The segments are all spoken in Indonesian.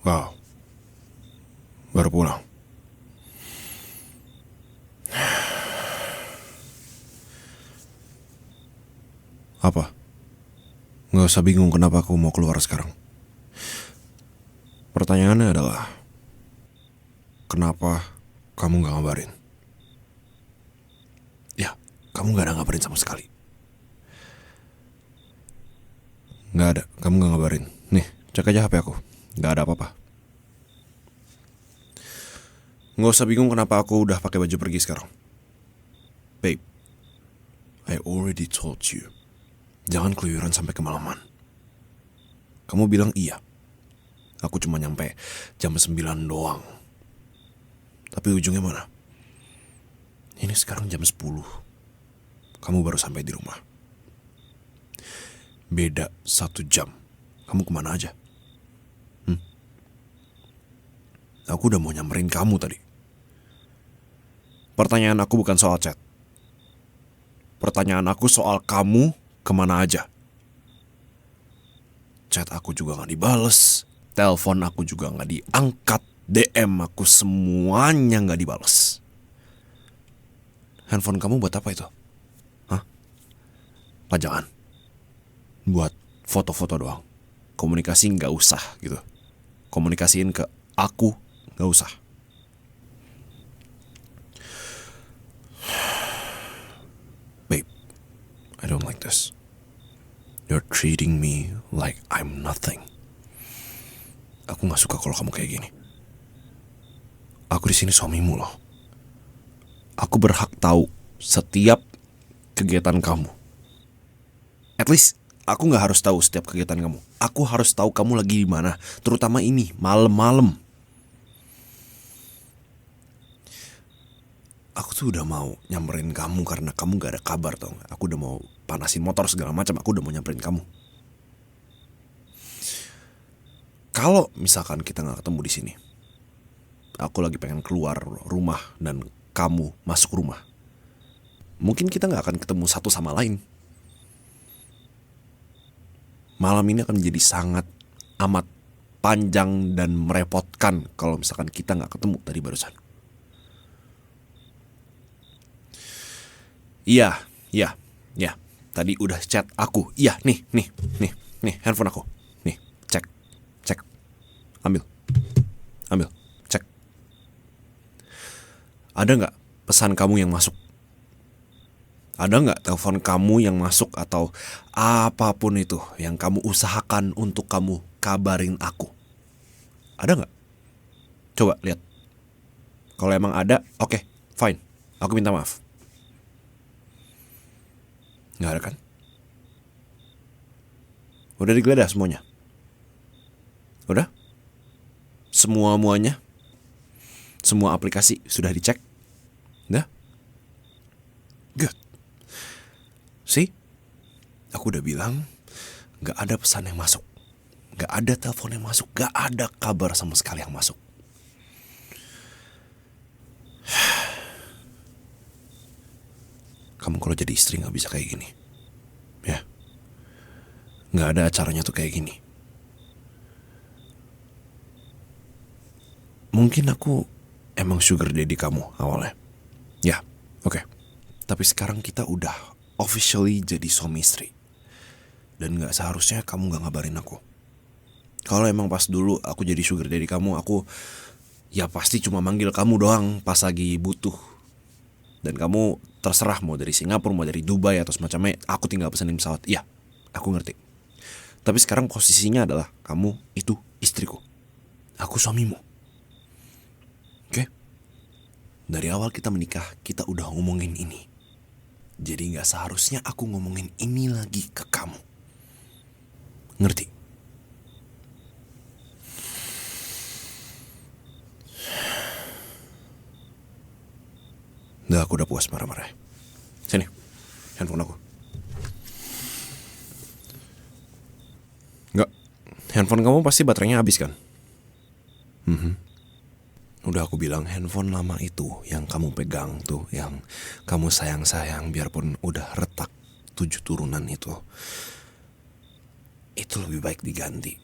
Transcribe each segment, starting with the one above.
Wow, baru pulang. Apa? Gak usah bingung kenapa aku mau keluar sekarang. Pertanyaannya adalah, kenapa kamu gak ngabarin? Ya, kamu gak ada ngabarin sama sekali. Gak ada, kamu gak ngabarin. Nih, cek aja HP aku. Gak ada apa-apa. Gak usah bingung kenapa aku udah pakai baju pergi sekarang. Babe, I already told you, jangan keluyuran sampai kemalaman. Kamu bilang iya. Aku cuma nyampe jam 9 doang. Tapi ujungnya mana? Ini sekarang jam 10. Kamu baru sampai di rumah. Beda 1 jam. Kamu kemana aja? Aku udah mau nyamperin kamu tadi. Pertanyaan aku bukan soal chat. Pertanyaan aku soal kamu kemana aja. Chat aku juga gak dibales. Telepon aku juga gak diangkat. DM aku semuanya gak dibales. Handphone kamu buat apa itu? Hah? Pajangan? Buat foto-foto doang. Komunikasi gak usah gitu. Komunikasiin ke aku gak usah. Babe, I don't like this. You're treating me like I'm nothing. Aku gak suka kalau kamu kayak gini. Aku di sini suamimu loh. Aku berhak tahu setiap kegiatan kamu. At least aku gak harus tahu setiap kegiatan kamu. Aku harus tahu kamu lagi di mana, terutama ini malam-malam. Aku tuh udah mau nyamperin kamu karena kamu gak ada kabar tau gak? Aku udah mau panasin motor segala macam. Aku udah mau nyamperin kamu. Kalau misalkan kita gak ketemu di sini, aku lagi pengen keluar rumah dan kamu masuk rumah, mungkin kita gak akan ketemu satu sama lain. Malam ini akan menjadi sangat amat panjang dan merepotkan kalau misalkan kita gak ketemu tadi barusan. Iya. Tadi udah chat aku. Iya, nih, handphone aku. Nih, cek. Ambil, cek. Ada nggak pesan kamu yang masuk? Ada nggak telepon kamu yang masuk atau apapun itu yang kamu usahakan untuk kamu kabarin aku? Ada nggak? Coba lihat. Kalau emang ada, oke, fine. Aku minta maaf. Nggak ada kan? Udah digeledah semuanya? Udah? Muanya? Semua aplikasi sudah dicek? Udah? Good. See? Aku udah bilang gak ada pesan yang masuk, gak ada telepon yang masuk, gak ada kabar sama sekali yang masuk. Kamu kalau jadi istri gak bisa kayak gini. Ya. Gak ada acaranya tuh kayak gini. Mungkin aku emang sugar daddy kamu awalnya. Ya, oke. Tapi sekarang kita udah officially jadi suami istri. Dan gak seharusnya kamu gak ngabarin aku. Kalau emang pas dulu aku jadi sugar daddy kamu, aku ya pasti cuma manggil kamu doang pas lagi butuh. Dan kamu terserah mau dari Singapura, mau dari Dubai atau semacamnya, aku tinggal pesenin pesawat. Iya, aku ngerti. Tapi sekarang posisinya adalah kamu itu istriku. Aku suamimu. Oke? Dari awal kita menikah, kita udah ngomongin ini. Jadi gak seharusnya aku ngomongin ini lagi ke kamu. Ngerti? Udah, aku udah puas marah-marah. Sini, handphone aku. Enggak, handphone kamu pasti baterainya habis kan? Udah aku bilang handphone lama itu yang kamu pegang tuh, yang kamu sayang-sayang biarpun udah retak 7 turunan itu lebih baik diganti.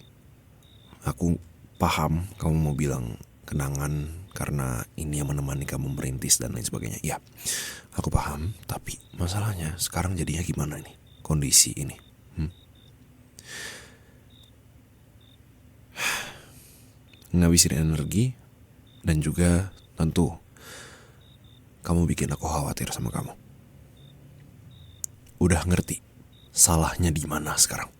Aku paham kamu mau bilang kenangan karena ini yang menemani kamu merintis dan lain sebagainya. Ya, aku paham, tapi masalahnya sekarang jadinya gimana nih kondisi ini? Ngabisin energi dan juga tentu kamu bikin aku khawatir sama kamu. Udah ngerti salahnya di mana sekarang?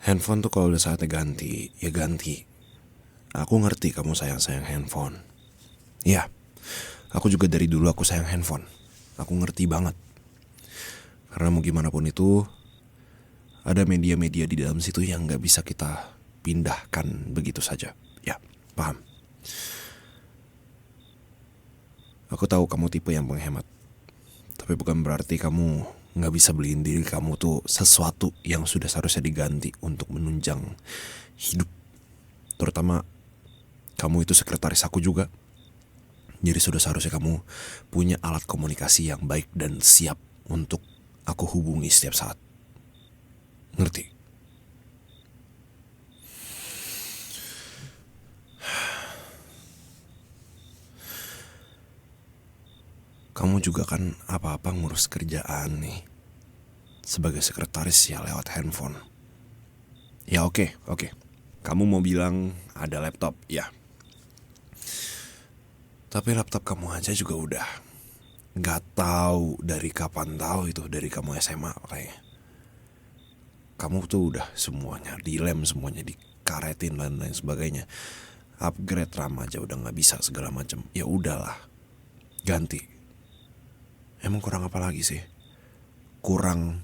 Handphone tuh kalau udah saatnya ganti, ya ganti. Aku ngerti kamu sayang-sayang handphone. Ya, aku juga dari dulu aku sayang handphone. Aku ngerti banget. Karena mau gimana pun itu, ada media-media di dalam situ yang gak bisa kita pindahkan begitu saja. Ya, paham. Aku tahu kamu tipe yang penghemat. Tapi bukan berarti kamu gak bisa beliin diri kamu tuh sesuatu yang sudah seharusnya diganti untuk menunjang hidup. Terutama kamu itu sekretaris aku juga. Jadi sudah seharusnya kamu punya alat komunikasi yang baik dan siap untuk aku hubungi setiap saat. Ngerti? Kamu juga kan apa-apa ngurus kerjaan nih. Sebagai sekretaris ya lewat handphone. Ya oke. Kamu mau bilang ada laptop, ya. Tapi laptop kamu aja juga udah gak tahu dari kapan tahu itu, dari kamu SMA kayaknya. Kamu tuh udah semuanya dilem, semuanya dikaretin dan lain sebagainya. Upgrade RAM aja udah gak bisa segala macam. Ya udahlah, ganti. Emang kurang apa lagi sih? Kurang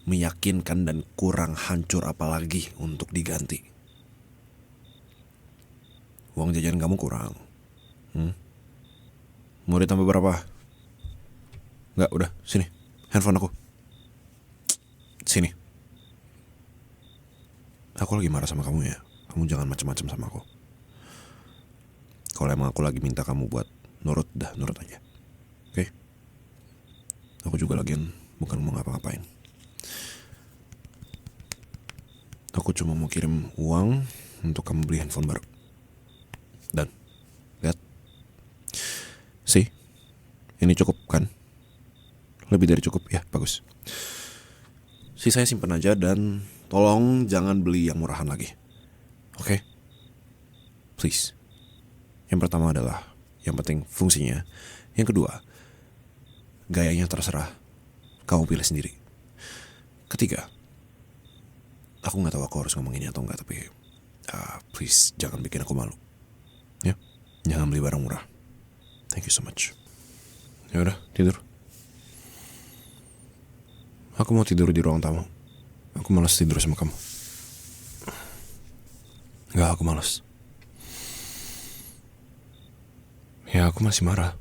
meyakinkan dan kurang hancur apa lagi untuk diganti? Uang jajan kamu kurang. Mau ditambah berapa? Nggak, udah, sini. Handphone aku. Sini. Aku lagi marah sama kamu ya. Kamu jangan macam-macam sama aku. Kalau emang aku lagi minta kamu buat nurut, dah nurut aja. Oke? Aku juga lagian bukan mau ngapa-ngapain. Aku cuma mau kirim uang untuk kamu beli handphone baru. Dan lihat. See? Ini cukup kan? Lebih dari cukup ya, bagus. Sisanya simpan aja dan tolong jangan beli yang murahan lagi. Oke? Please. Yang pertama adalah yang penting fungsinya. Yang kedua, gayanya terserah. Kamu pilih sendiri. Ketiga, aku gak tahu aku harus ngomong ini atau enggak, tapi please jangan bikin aku malu. Ya, jangan beli barang murah. Thank you so much. Ya udah, tidur. Aku mau tidur di ruang tamu. Aku malas tidur sama kamu. Enggak, aku malas. Ya, aku masih marah.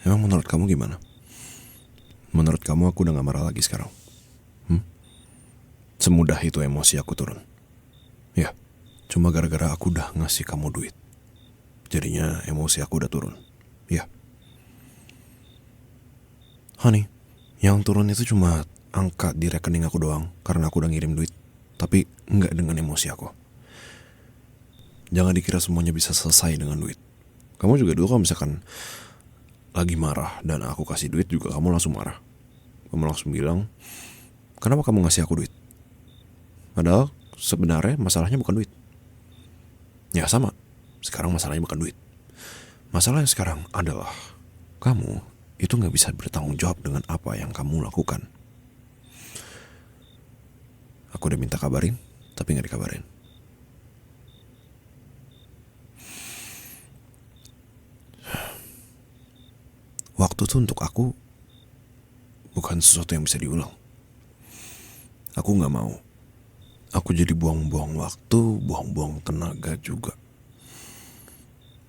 Emang menurut kamu gimana? Menurut kamu aku udah gak marah lagi sekarang? Semudah itu emosi aku turun. Ya, cuma gara-gara aku udah ngasih kamu duit. Jadinya emosi aku udah turun. Ya. Honey, yang turun itu cuma angka di rekening aku doang karena aku udah ngirim duit. Tapi enggak dengan emosi aku. Jangan dikira semuanya bisa selesai dengan duit. Kamu juga dulu kalau misalkan lagi marah dan aku kasih duit juga kamu langsung marah. Kamu langsung bilang, kenapa kamu ngasih aku duit? Padahal sebenarnya masalahnya bukan duit. Ya sama, sekarang masalahnya bukan duit. Masalahnya sekarang adalah kamu itu gak bisa bertanggung jawab dengan apa yang kamu lakukan. Aku udah minta kabarin, tapi gak dikabarin. Waktu tuh untuk aku bukan sesuatu yang bisa diulang. Aku gak mau aku jadi buang-buang waktu, buang-buang tenaga juga.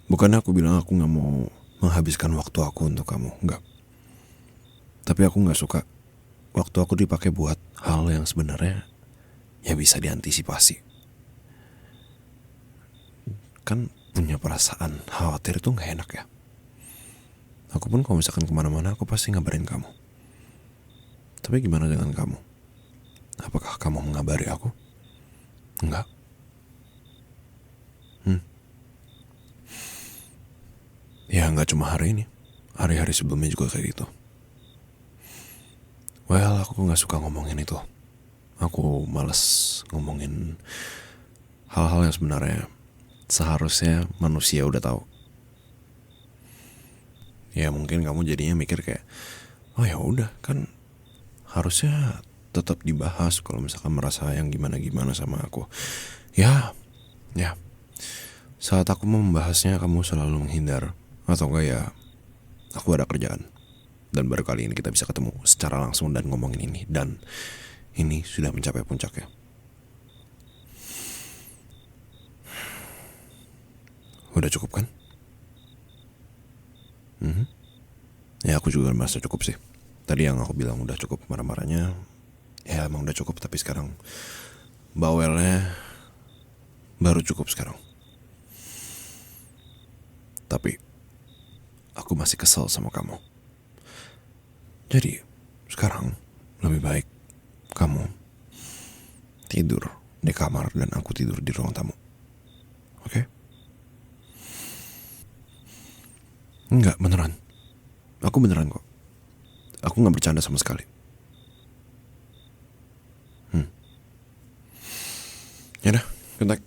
Bukannya aku bilang aku gak mau menghabiskan waktu aku untuk kamu, enggak. Tapi aku gak suka waktu aku dipakai buat hal yang sebenarnya ya bisa diantisipasi. Kan punya perasaan khawatir itu gak enak ya. Aku pun kalau misalkan kemana-mana aku pasti ngabarin kamu. Tapi gimana dengan kamu? Apakah kamu mengabari aku? Enggak. Ya enggak cuma hari ini, hari-hari sebelumnya juga kayak gitu. Well, aku gak suka ngomongin itu. Aku males ngomongin hal-hal yang sebenarnya seharusnya manusia udah tahu. Ya mungkin kamu jadinya mikir kayak, oh ya udah kan harusnya tetap dibahas kalau misalkan merasa yang gimana-gimana sama aku. Ya, ya. Saat aku mau membahasnya kamu selalu menghindar. Atau enggak ya, aku ada kerjaan. Dan baru kali ini kita bisa ketemu secara langsung dan ngomongin ini. Dan ini sudah mencapai puncaknya. Udah cukup kan? Ya aku juga merasa cukup sih. Tadi yang aku bilang udah cukup marah-marahnya, ya emang udah cukup. Tapi sekarang bawelnya baru cukup sekarang. Tapi aku masih kesel sama kamu. Jadi sekarang lebih baik kamu tidur di kamar dan aku tidur di ruang tamu. Oke? Enggak, beneran. Aku beneran kok. Aku gak bercanda sama sekali. Yaudah, kontak.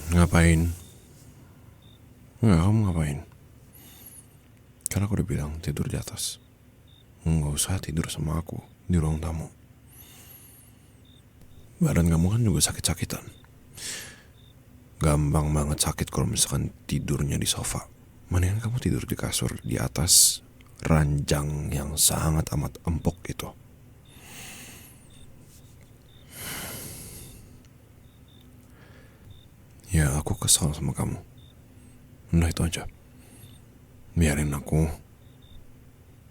Ngapain? Enggak, kamu ngapain? Karena aku udah bilang tidur di atas. Nggak usah tidur sama aku di ruang tamu. Badan kamu kan juga sakit-sakitan. Gampang banget sakit kalau misalkan tidurnya di sofa. Mendingan kamu tidur di kasur di atas ranjang yang sangat amat empuk itu. Ya aku kesal sama kamu. Udah itu aja. Biarin aku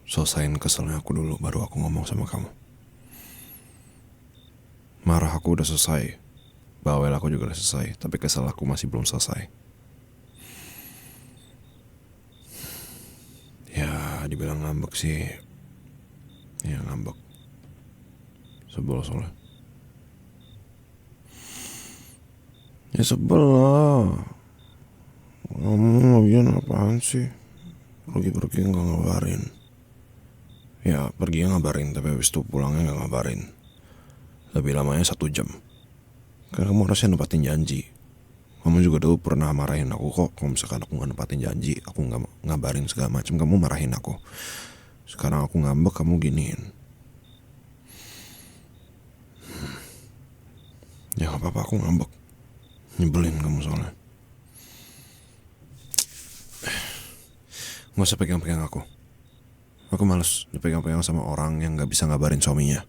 selesain keselnya aku dulu baru aku ngomong sama kamu. Marah aku udah selesai, bawel aku juga udah selesai, tapi kesel aku masih belum selesai. Ya dibilang ngambek sih, ya ngambek. Sebel soalnya. Ya sebel lah. Kamu lagian apaan sih? Pergi-pergi gak ngabarin. Ya pergi ngabarin, tapi habis itu pulangnya gak ngabarin. Lebih lamanya 1 jam. Karena kamu harusnya nempatin janji. Kamu juga dulu pernah marahin aku kok. Kalau misalkan aku gak nempatin janji, aku gak ngabarin segala macam, kamu marahin aku. Sekarang aku ngambek, kamu giniin. Ya gak apa-apa, aku ngambek. Nyebelin kamu soalnya. Gak usah pegang-pegang aku. Aku males dipegang-pegang sama orang yang gak bisa ngabarin suaminya.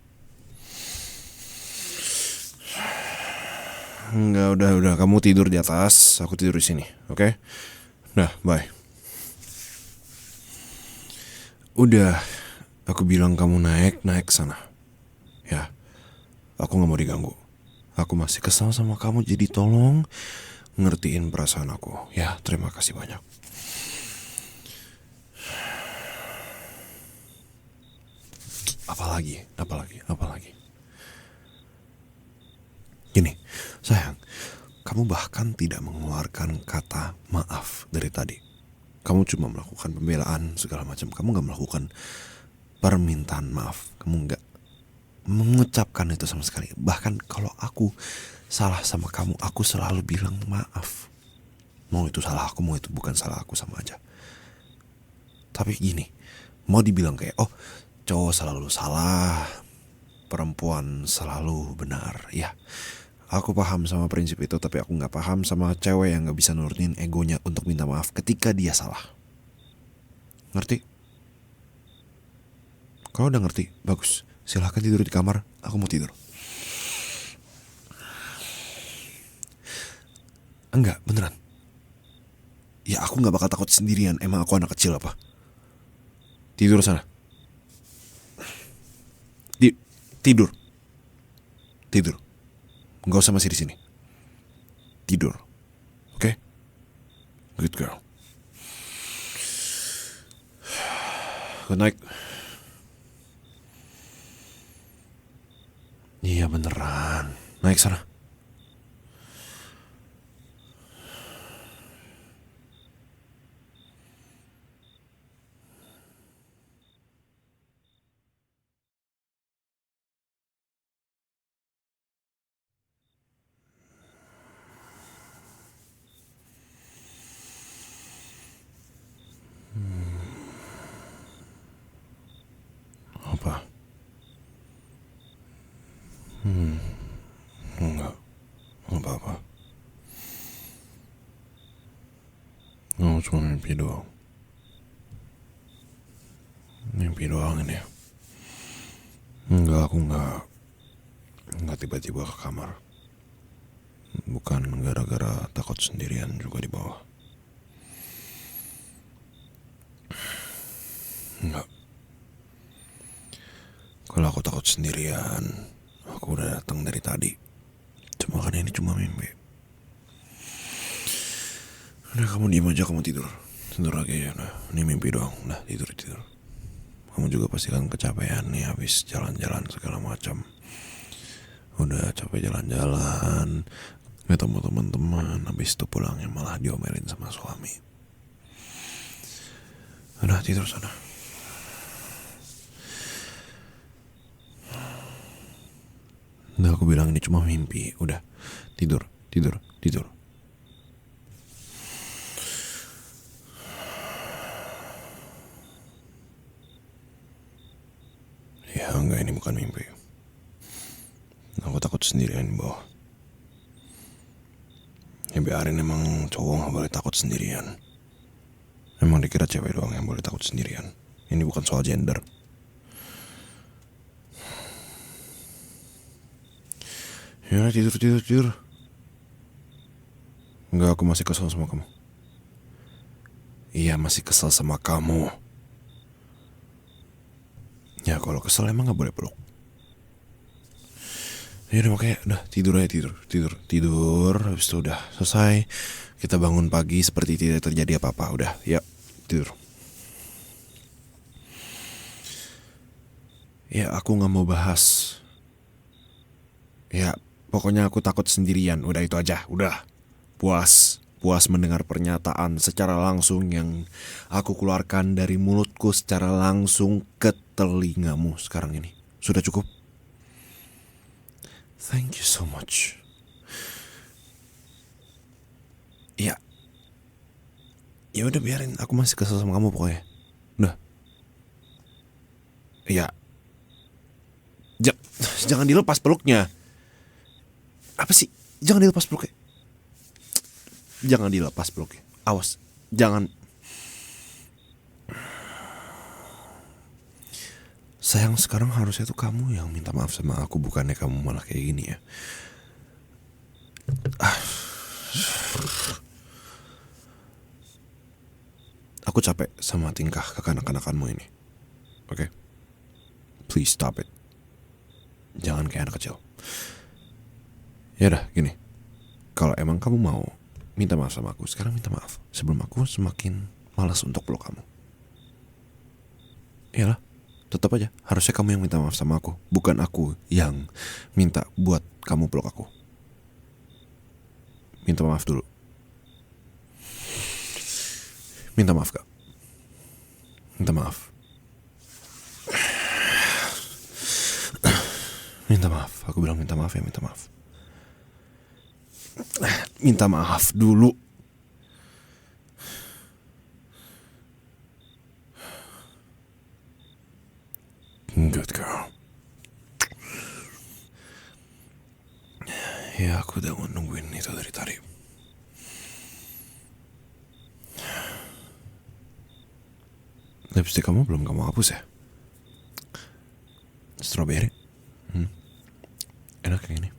Enggak, udah. Kamu tidur di atas, aku tidur di sini, oke? Udah, bye. Udah, aku bilang kamu naik sana. Ya, aku gak mau diganggu. Aku masih kesal sama kamu, jadi tolong ngertiin perasaan aku. Ya, terima kasih banyak. Apalagi. Gini, sayang, kamu bahkan tidak mengeluarkan kata maaf dari tadi. Kamu cuma melakukan pembelaan segala macam. Kamu gak melakukan permintaan maaf. Kamu gak mengucapkan itu sama sekali. Bahkan kalau aku salah sama kamu, aku selalu bilang maaf. Mau itu salah aku, mau itu bukan salah aku, sama aja. Tapi gini, mau dibilang kayak, oh cowok selalu salah, perempuan selalu benar. Ya, aku paham sama prinsip itu, tapi aku gak paham sama cewek yang gak bisa nurunin egonya untuk minta maaf ketika dia salah. Ngerti? Kalau udah ngerti, bagus. Silahkan tidur di kamar, aku mau tidur. Enggak, beneran. Ya aku gak bakal takut sendirian, emang aku anak kecil apa? Tidur sana. Tidur. Gak usah masih di sini. Tidur. Oke? Good girl. Good night. Iya beneran. Naik sana. Apa? Enggak. Apa-apa. Oh, cuma mimpi doang. Mimpi doang ini. Enggak, aku enggak tiba-tiba ke kamar. Bukan gara-gara takut sendirian juga di bawah. Enggak. Kalau aku takut sendirian, aku udah datang dari tadi. Cuma kan ini cuma mimpi. Udah kamu diem aja, kamu tidur. Tidur lagi ya, nah ini mimpi doang. Nah tidur. Kamu juga pasti kan kecapean nih habis jalan-jalan segala macam. Udah capek jalan-jalan, ketemu teman-teman, habis itu pulangnya malah diomelin sama suami. Udah tidur sana. Udah aku bilang ini cuma mimpi. Udah tidur. Ya enggak, ini bukan mimpi. Aku takut sendirian di bawah. Ya biarin, emang cowok gak boleh takut sendirian. Emang dikira cewek doang yang boleh takut sendirian. Ini bukan soal gender. Ya tidur. Enggak, aku masih kesel sama kamu. Iya, masih kesel sama kamu. Ya kalau kesel emang gak boleh peluk. Ya udah, makanya udah tidur aja. Tidur. Habis itu udah selesai, kita bangun pagi seperti tidak terjadi apa-apa. Udah, ya tidur. Ya aku gak mau bahas. Ya pokoknya aku takut sendirian. Udah itu aja. Udah. Puas mendengar pernyataan secara langsung yang aku keluarkan dari mulutku secara langsung ke telingamu sekarang ini. Sudah cukup? Thank you so much. Ya udah biarin, aku masih kesel sama kamu pokoknya. Udah. Ya. Jangan dilepas peluknya. Apa sih? Jangan dilepas peluknya. Awas. Jangan. Sayang, sekarang harusnya tuh kamu yang minta maaf sama aku, bukannya kamu malah kayak gini ya. Aku capek sama tingkah kekanak-kanakanmu ini. Oke? Please stop it. Jangan kayak anak kecil. Ya udah, gini. Kalau emang kamu mau minta maaf sama aku, sekarang minta maaf. Sebelum aku semakin malas untuk peluk kamu. Iyalah, tetap aja. Harusnya kamu yang minta maaf sama aku, bukan aku yang minta buat kamu peluk aku. Minta maaf dulu. Minta maaf, Kak. Minta maaf. Minta maaf. Aku bilang minta maaf ya, minta maaf. Minta maaf dulu. Good girl. Ya aku udah nungguin itu dari tadi. Lipstick kamu belum kamu hapus ya? Strawberry. Enak yang ini.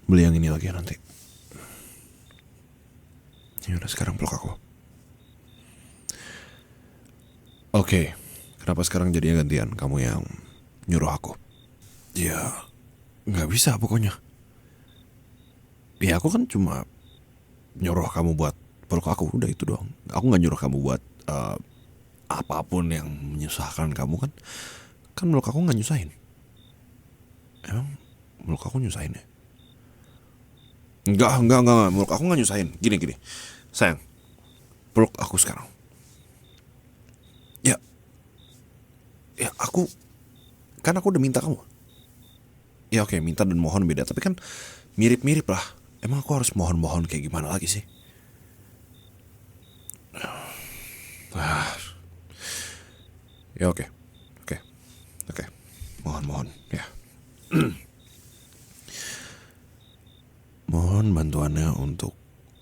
Beli yang ini lagi ya nanti. Ya udah, sekarang peluk aku. Oke. Kenapa sekarang jadinya gantian kamu yang nyuruh aku? Ya nggak bisa pokoknya. Ya aku kan cuma nyuruh kamu buat peluk aku, udah itu doang. Aku nggak nyuruh kamu buat apapun yang menyusahkan kamu kan. Kan meluk aku nggak nyusahin. Emang meluk aku nyusahin ya? Enggak. Meluk aku nggak nyusahin. Gini. Sayang, peluk aku sekarang. Ya aku udah minta kamu. Ya oke, minta dan mohon beda. Tapi kan mirip-mirip lah. Emang aku harus mohon-mohon kayak gimana lagi sih? Ah, ya oke. Mohon ya. Mohon bantuannya untuk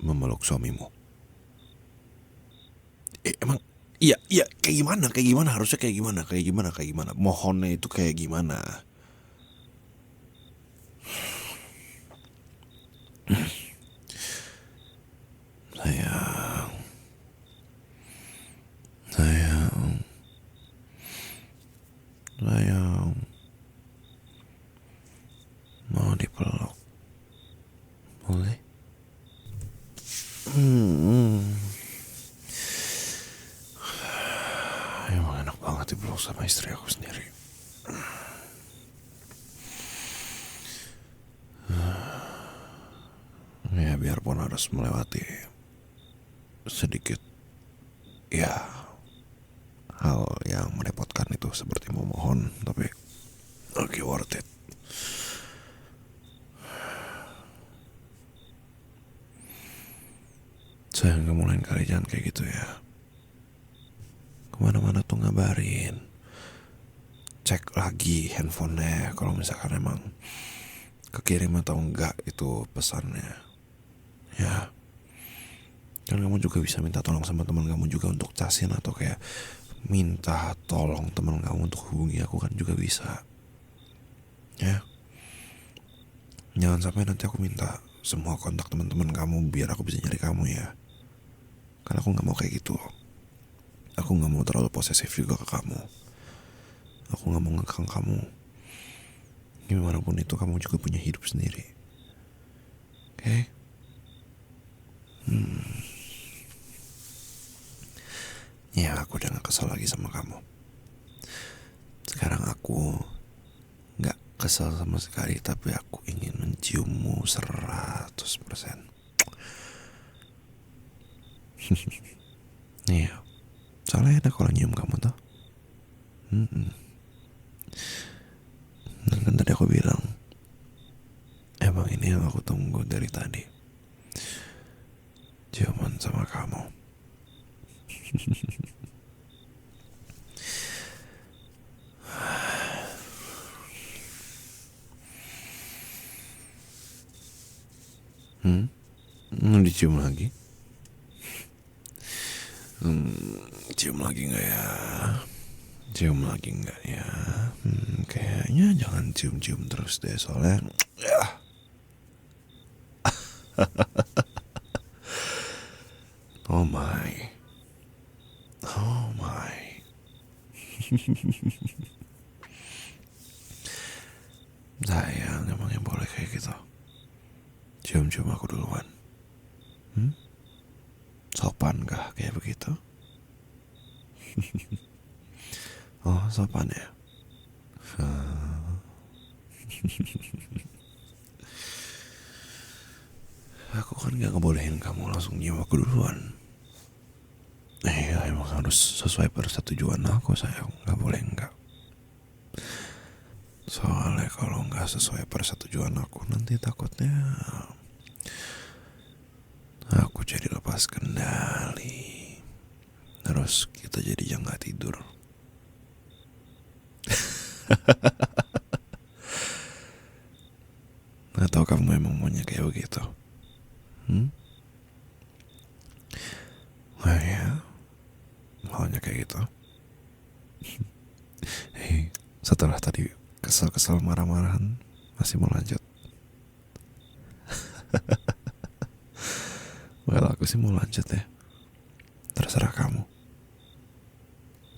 memeluk suamimu. Emang iya kayak gimana harusnya kayak gimana mohonnya itu kayak gimana. Sayang, mau dipeluk boleh? Emang enak banget dipeluk sama istri aku sendiri. Ya biarpun harus melewati sedikit ya hal yang merepotkan itu seperti memohon, tapi oke, worth it. Sayang, kamu lain kali jangan kayak gitu ya. Kemana-mana tuh ngabarin, cek lagi handphonenya kalau misalkan emang kekirim atau enggak itu pesannya. Ya kan kamu juga bisa minta tolong sama teman kamu juga untuk casin, atau kayak minta tolong teman kamu untuk hubungi aku kan juga bisa. Ya jangan sampai nanti aku minta semua kontak teman-teman kamu biar aku bisa nyari kamu ya. Karena aku gak mau kayak gitu. Aku gak mau terlalu posesif juga ke kamu. Aku gak mau ngekang kamu. Gimana pun itu kamu juga punya hidup sendiri. Oke? Ya aku udah gak kesel lagi sama kamu. Sekarang aku gak kesel sama sekali, tapi aku ingin menciummu 100%. Iya, soalnya enak kalau nyium kamu tuh. Dan kan tadi aku bilang, emang ini yang aku tunggu dari tadi, ciuman sama kamu. Mau dicium lagi? Cium lagi nggak ya? Cium lagi nggak ya? Kayaknya jangan cium-cium terus deh, soalnya ya. Oh my. Sayang, emangnya boleh kayak gitu? Cium-cium aku duluan. Sopan kah kayak begitu? Oh, sopan ya? Aku kan gak ngebolehin kamu langsung nyium aku duluan. Ya emang harus sesuai persetujuan aku, sayang. Gak boleh enggak. Soalnya kalau gak sesuai persetujuan aku, nanti takutnya aku jadi lepas kendali. Terus kita jadi yang gak tidur. Atau kamu emang maunya kayak begitu? Oh ya, maunya kayak gitu. Setelah tadi kesel-kesel marah-marahan, masih mau lanjut? Well, aku sih mau lanjut ya. Terserah kamu.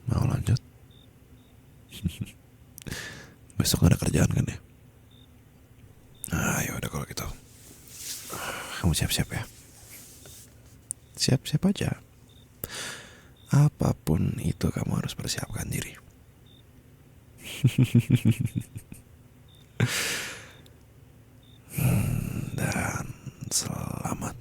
Mau lanjut? Besok gak ada kerjaan kan ya? Nah, ya udah kalau gitu. Kamu siap-siap ya. siap-siap aja. Apapun itu kamu harus persiapkan diri. Dan selamat